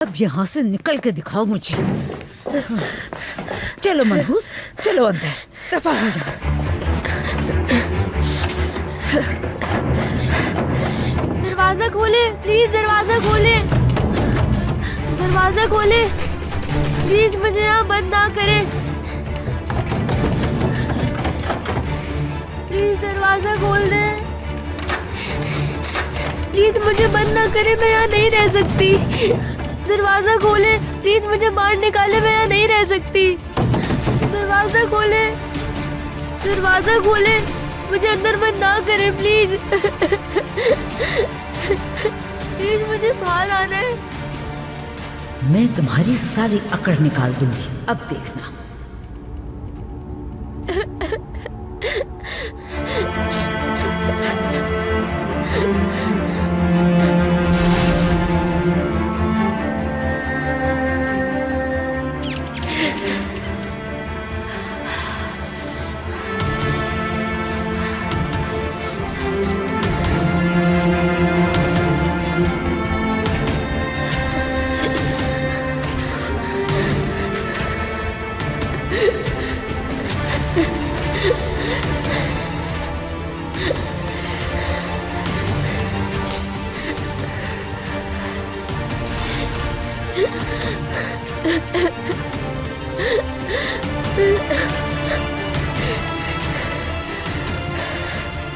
अब यहाँ से निकल के दिखाओ मुझे। चलो मनहूस, चलो अंदर, दफा हो यहाँ से। दरवाजा खोले प्लीज, दरवाजा खोले, दरवाजा खोले प्लीज, मुझे यहाँ बंद ना करें प्लीज, दरवाजा खोल दे प्लीज, मुझे बंद ना करे, मैं यहाँ नहीं रह सकती। दरवाजा खोले प्लीज, मुझे बाहर निकाले, मैं यहाँ नहीं रह सकती। दरवाजा खोले, दरवाजा खोले, मुझे अंदर बंद ना करे प्लीज। प्लीज मुझे बाहर आना है। मैं तुम्हारी सारी अकड़ निकाल दूंगी, अब देखना।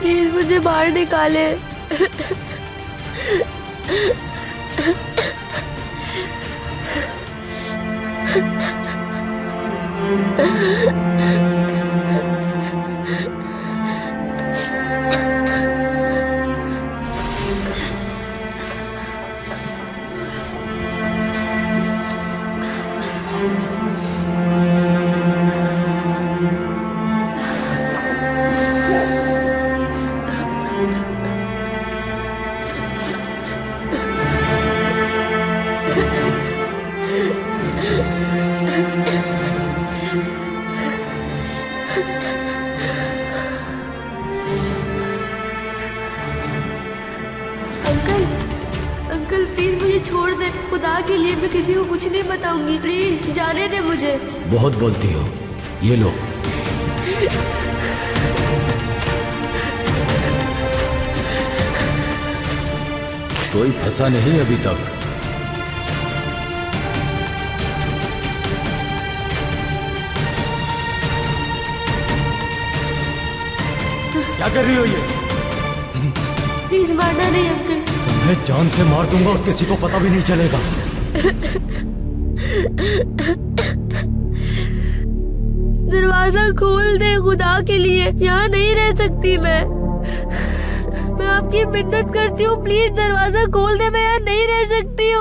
प्लीज मुझे बाहर निकाले। अंकल प्लीज मुझे छोड़ दे, खुदा के लिए मैं किसी को कुछ नहीं बताऊंगी, प्लीज जाने दे मुझे। बहुत बोलती हो, ये लो। कोई फंसा नहीं अभी तक। क्या कर रही हो ये? प्लीज मारना नहीं अंकल। मैं जान से मार दूंगा और किसी को पता भी नहीं चलेगा। दरवाजा खोल दे खुदा के लिए, यहाँ नहीं रह सकती मैं आपकी मिन्नत करती हूँ, प्लीज दरवाजा खोल दे, मैं यहाँ नहीं रह सकती